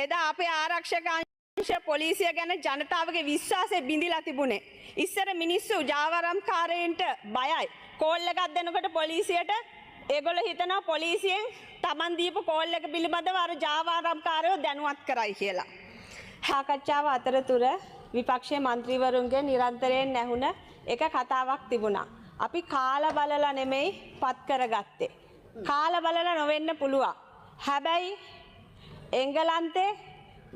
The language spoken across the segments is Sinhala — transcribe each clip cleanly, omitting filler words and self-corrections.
එදා අපේ ආරක්ෂක අංශ පොලිසිය ගැන ජනතාවගේ විශ්වාසය බිඳිලා තිබුණේ. ඉස්සර මිනිස්සු ජාවාරම්කාරයින්ට බයයි. කෝල් එකක් දෙනකොට පොලිසියට ඒගොල්ලෝ හිතනවා පොලිසියෙන් Taman දීපු කෝල් එක පිළිබඳව අර ජාවාරම්කාරයෝ දැනුවත් කරයි කියලා. සාකච්ඡාව අතරතුර විපක්ෂයේ മന്ത്രിවරුන්ගේ නිරන්තරයෙන් නැහුණ එක කතාවක් තිබුණා. අපි කාලා බලලා නෙමෙයි පත් කරගත්තේ. කාලා බලලා නොවෙන්න පුළුවන්. හැබැයි එංගලන්තේ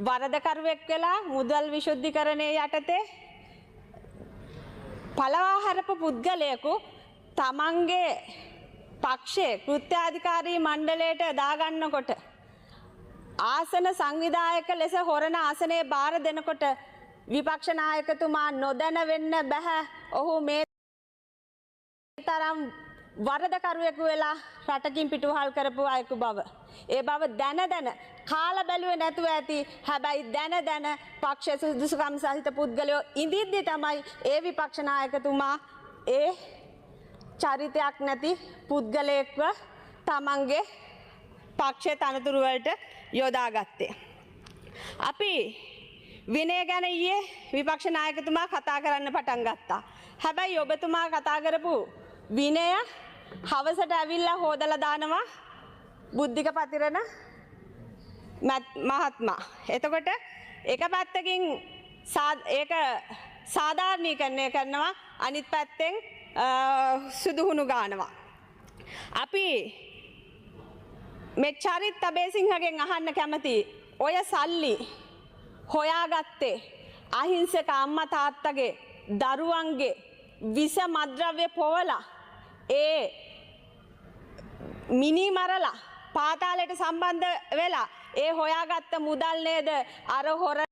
වරදකරුවෙක් වෙලා මුදල් විශුද්ධිකරණයේ යටතේ පළවා හැරපු පුද්ගලයෙකු තමන්ගේ පක්ෂයේ කෘත්‍යාධිකාරී මණ්ඩලයට දාගන්නකොට ආසන සංවිධායක ලෙස හොරණ ආසනයේ බාර දෙනකොට විපක්ෂ නායකතුමා නොදැන වෙන්න බෑ. ඔහු මේ තරම් වරදකරුවෙකු වෙලා රටකින් පිටුවහල් කරපු අයෙකු බව. ඒ බව දැන කාලා බැලුවේ නැතුව ඇති. හැබැයි දැන පක්ෂ සුදුසුකම් සහිත පුද්ගලයෝ ඉඳිද්දි තමයි ඒ විපක්ෂ නායකතුමා ඒ චරිතයක් නැති පුද්ගලයෙක්ව තමන්ගේ පක්ෂයේ තනතුරු වලට යොදාගත්තේ. අපි විනය ගැන ඊයේ විපක්ෂ නායකතුමා කතා කරන්න පටන් ගත්තා. හැබැයි ඔබතුමා කතා කරපු විනය හවසට ඇවිල්ලා හොදලා දානවා බුද්ධික පතිරණ මහත්මයා. එතකොට එක පැත්තකින් ඒක සාධාරණීකරණය කරනවා, අනිත් පැත්තෙන් සුදුහුණු ගානවා. අපි මේ චරිත් අබේසිංහගෙන් අහන්න කැමති ඔය සල්ලි හොයාගත්තේ අහිංසක අම්මා තාත්තගේ දරුවන්ගේ විස මද්‍රව්‍ය පොවලා ඒ මිනි මරලා පාතාලයට සම්බන්ධ වෙලා ඒ හොයාගත්ත මුදල් නේද අර හොරන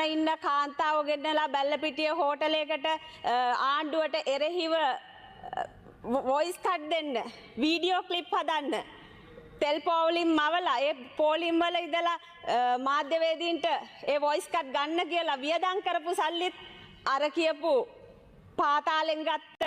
ඉන්න කාන්තාව ගෙන්නලා බැල්ලපිටිය හෝටලයකට ආණ්ඩුවට එරෙහිව වොයිස් කට් දෙන්න, වීඩියෝ ක්ලිප් හදන්න, තෙල් පෝලිම් මවලා ඒ පෝලිම් වල ඉඳලා මාධ්‍යවේදීන්ට ඒ වොයිස් කට් ගන්න කියලා වියදම් කරපු සල්ලිත් අර කියපු පාතාලෙන් ගත්ත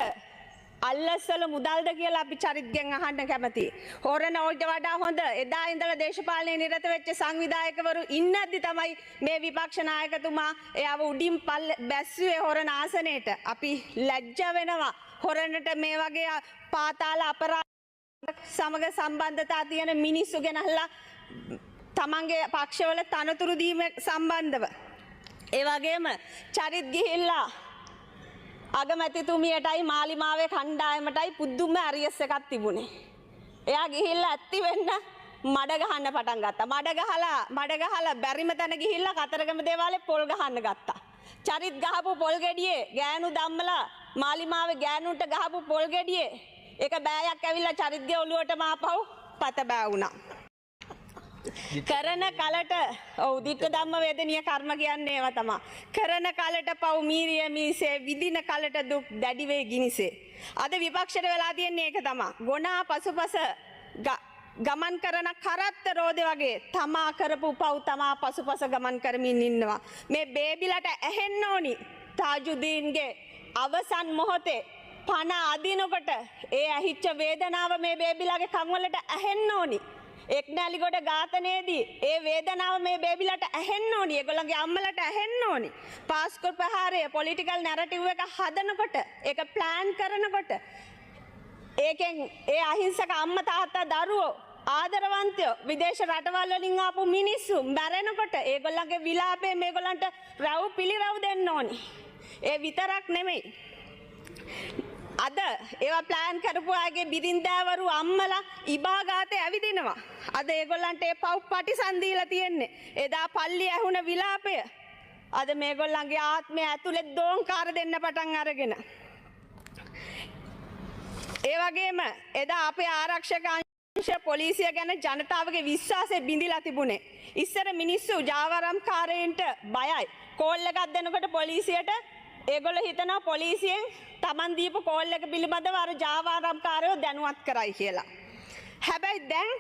අල්ලස්වල මුදල්ද කියලා අපි චරිත්ගෙන් අහන්න කැමතියි. හොරන ඕල්ට වඩා හොඳ එදා ඉඳලා දේශපාලනයේ නිරත වෙච්ච සංවිධායකවරු ඉන්නද්දි තමයි මේ විපක්ෂ නායකතුමා එයාව උඩින් බැස්සුවේ හොරන ආසනයේට. අපි ලැජ්ජ වෙනවා. හොරනට මේ වගේ පාතාල අපරාධ සමග සම්බන්ධතා තියෙන මිනිස්සු ගෙනහලා තමන්ගේ පක්ෂවල තනතුරු දීම සම්බන්ධව. ඒ වගේම චරිත් ගිහිල්ලා අගමැතිතුමියටයි මාලිමාවේ කණ්ඩායමටයි පුදුම ඇරියස් එකක් තිබුණේ. එයා ගිහිල්ලා ඇත්ති වෙන්න මඩ ගහන්න පටන් ගත්තා. මඩ ගහලා බැරිම තැන ගිහිල්ලා කතරගම දේවාලේ පොල් ගහන්න ගත්තා. චරිත් ගහපු පොල් ගෙඩියේ ගෑනු දම්මලා මාලිමාවේ ගෑනුන්ට ගහපු පොල් ගෙඩියේ ඒක බෑයක් ඇවිල්ලා චරිත්ගේ ඔළුවටම ආපහු පත බෑ වුණා. කරන කලට ඔව් දිට්ඨ ධම්ම වේදනීය කර්ම කියන්නේ ඒවා තමයි. කරන කලට පව් මීරිය මීසේ විදින කලට දුක් දැඩි වේ ගිනිසේ. අද විපක්ෂයට වෙලා තියෙන්නේ ඒක තමයි. ගොනා පසුපස ගමන් කරන කරත්ත රෝදේ වගේ තමා කරපු පව් තමා පසුපස ගමන් කරමින් ඉන්නවා. මේ බේබිලට ඇහෙන්න ඕනි තාජුදීන්ගේ අවසන් මොහොතේ පණ අදිනකොට ඒ ඇහිච්ච වේදනාව මේ බේබිලාගේ කන් වලට ඇහෙන්න ඕනි. එක්නැලිගොඩ ඝාතනයේදී ඒ වේදනාව මේ බේබිලට ඇහෙන්න ඕනි. ඒගොල්ලන්ගේ අම්මලට ඇහෙන්න ඕනි. පාස්කෝට් ප්‍රහාරය පොලිටිකල් නැරටිව් එක හදනකොට ඒක ප්ලෑන් කරනකොට ඒකෙන් ඒ අහිංසක අම්මා තාත්තා දරුවෝ ආදරවන්තයෝ විදේශ රටවල් වලින් ආපු මිනිස්සු මැරෙනකොට ඒගොල්ලන්ගේ විලාපේ මේගොල්ලන්ට රව් පිළිරව් දෙන්න ඕනි. ඒ විතරක් නෙමෙයි. අද ඒවා ප්ලෑන් කරපු අයගේ බිරින්දෑවරු අම්මලා ඉබාගාතේ ඇවිදිනවා. අද ඒගොල්ලන්ට ඒ පව් පටිසන්දීලා තියෙන්නේ. එදා පල්ලි ඇහුණ විලාපය අද මේගොල්ලන්ගේ ආත්මය ඇතුලේ දෝංකාර දෙන්න පටන් අරගෙන. ඒ වගේම එදා අපේ ආරක්ෂක අංශ පොලිසිය ගැන ජනතාවගේ විශ්වාසය බිඳිලා තිබුණේ. ඉස්සර මිනිස්සු ජාවාරම්කාරයින්ට බයයි. කෝල් එකක් දෙනකොට පොලිසියට ඒගොල්ලෝ හිතනවා පොලිසියෙන් Taman දීපු කෝල් එක පිළිබඳව අර ජාවාරම්කාරයෝ දැනුවත් කරයි කියලා. හැබැයි දැන්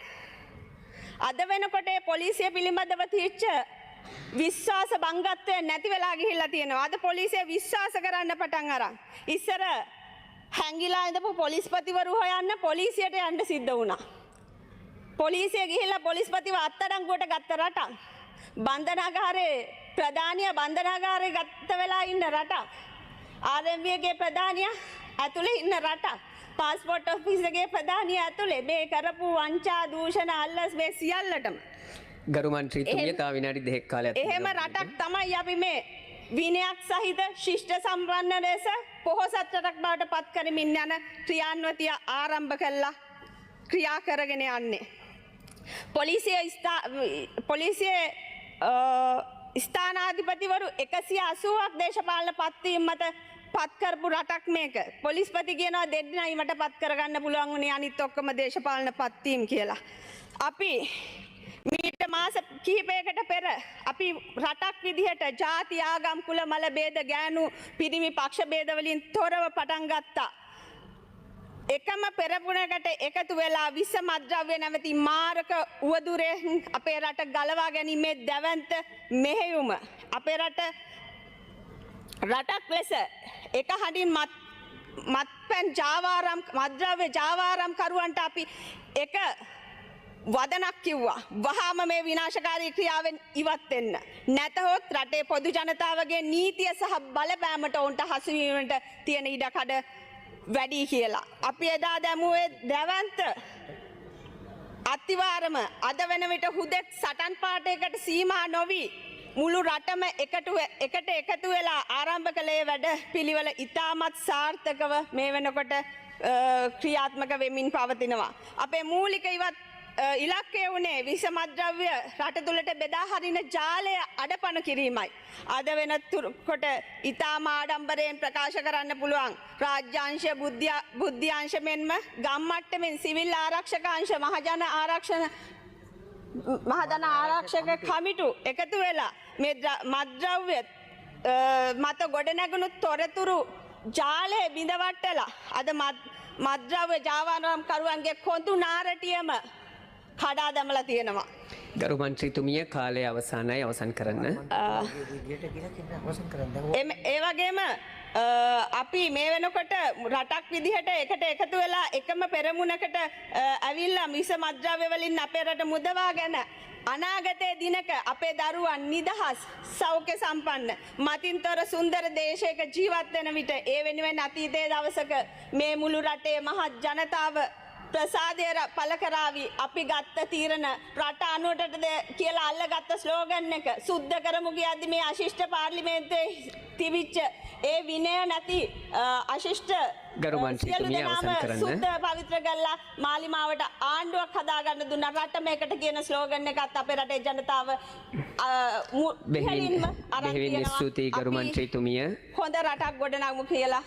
අද වෙනකොට ඒ පොලිසිය පිළිබඳව තියච්ච විශ්වාස බංගත්වය නැති වෙලා ගිහිල්ලා තියෙනවා. අද පොලිසිය විශ්වාස කරන්න පටන් අරන්. ඉස්සර හැංගිලා ඉඳපු පොලිස්පතිවරු හොයන්න පොලිසියට යන්න සිද්ධ වුණා. පොලිසිය ගිහිල්ලා පොලිස්පතිව අත්අඩංගුවට ගත්ත රටක්. බන්ධනාගාරයේ ප්‍රධානියා බන්ධනාගාරයේ ගත්ත වෙලා ඉන්න රටක්. ආරඑම්බීගේ ප්‍රධානියා ඇතුලේ ඉන්න රටක්. පාස්පෝර්ට් ඔෆිස් එකේ ප්‍රධානියා ඇතුලේ මේ කරපු වංචා දූෂණ අල්ලස් මේ සියල්ලටම ගරු මන්ත්‍රීතුමිය තව විනාඩි 2ක් කාලයක් එහෙම රටක් තමයි අපි මේ විනයක් සහිත ශිෂ්ට සම්පන්න ලෙස පොහොසත් රටක් බවට පත් කරමින් යන ක්‍රියාන්විතිය ආරම්භ කළා ක්‍රියා කරගෙන යන්නේ. පොලිසිය ස්ථානාධිපතිවරු 180ක් දේශපාලන පත්වීම් මත පත් කරපු රටක් මේක. පොලිස්පති කියනවා දෙන්නයි මට පත් කරගන්න පුළුවන් වුණේ අනිත් ඔක්කොම දේශපාලන පත්වීම් කියලා. අපි මීට මාස කිහිපයකට පෙර අපි රටක් විදිහට ජාති ආගම් කුල මල ભેද ගෑනු පිරිමි පක්ෂ ભેද වලින් තොරව පටන් ගත්තා. එකම පෙරපුරකට එකතු වෙලා විස මද්‍රව්‍ය නැවති මාරක උවදුරෙන් අපේ රට ගලවා ගැනීමේ දැවැන්ත මෙහෙයුම අපේ රටක් ලෙස එක හඬින් මත්පැන් ජාවාරම් මද්‍රව්‍ය ජාවාරම් කරුවන්ට අපි එක වදනක් කිව්වා. වහාම මේ විනාශකාරී ක්‍රියාවෙන් ඉවත් වෙන්න. නැතහොත් රටේ පොදු ජනතාවගේ නීතිය සහ බලපෑමට උන්ට හසුවීමට තියෙන ඉඩකඩ වැඩි කියලා. අපි එදා දැමුවේ දැවන්ත අතිවාරම අද වෙන විට හුදෙක් සටන් පාඨයකට සීමා නොවි මුළු රටම එකට එකතු වෙලා ආරම්භ කළේ වැඩ පිළිවෙල ඉතාමත් සාර්ථකව මේ වෙනකොට ක්‍රියාත්මක වෙමින් පවතිනවා. අපේ මූලික ඉලක්කය වුණේ විස මද්‍රව්‍ය රට තුළට බෙදා හරින ජාලය අඩපණ කිරීමයි. අද වෙනකොට ඉතාම ආඩම්බරයෙන් ප්‍රකාශ කරන්න පුළුවන් රාජ්‍යාංශ බුද්ධ්‍යාංශ මෙන්ම ගම්මට්ටමින් සිවිල් ආරක්ෂකාංශ මහජන ආරක්ෂක කමිටු එකතු වෙලා මේ මද්‍රව්‍ය මත ගොඩනැගුණු තොරතුරු ජාලය බිඳවට්ටලා අද මද්‍රව්‍ය ජාවාරම් කරුවන්ගේ කොඳු නාරටියම කඩා දමලා තියෙනවා. ගරු මන්ත්‍රීතුමිය කාලය අවසానයි අවසන් කරන්න. ඒ වගේම අපි මේ වෙනකොට රටක් විදිහට එකට එකතු වෙලා එකම පෙරමුණකට ඇවිල්ලා මිස මද්‍රව්‍ය වලින් අපේ රට මුදවාගෙන අනාගතයේ දිනක අපේ දරුවන් නිදහස් සෞඛ්‍ය සම්පන්න මතින්තර සුන්දර දේශයක ජීවත් වෙන විට ඒ වෙනුවෙන් අතීතයේ දවසක මේ මුළු රටේ මහත් ජනතාව ප්‍රසාදය පළ කරાવી අපි ගත්ත තීරණ රට අනුවටද කියලා අල්ලගත්ත ස්ලෝගන් එක සුද්ධ කරමු කියද්දි මේ අශිෂ්ට පාර්ලිමේන්තුවේ තිබිච්ච ඒ විනය නැති අශිෂ්ට ගරු මන්ත්‍රීතුමිය අවසන් කරන්න. සුද්ධ පවිත්‍ර කරලා මාලිමාවට ආණ්ඩුවක් හදාගන්න දුන්න රට මේකට කියන ස්ලෝගන් එකත් අපේ රටේ ජනතාව බෙහෙවින් ස්තුතියි ගරු මන්ත්‍රීතුමිය. හොඳ රටක් ගොඩනගමු කියලා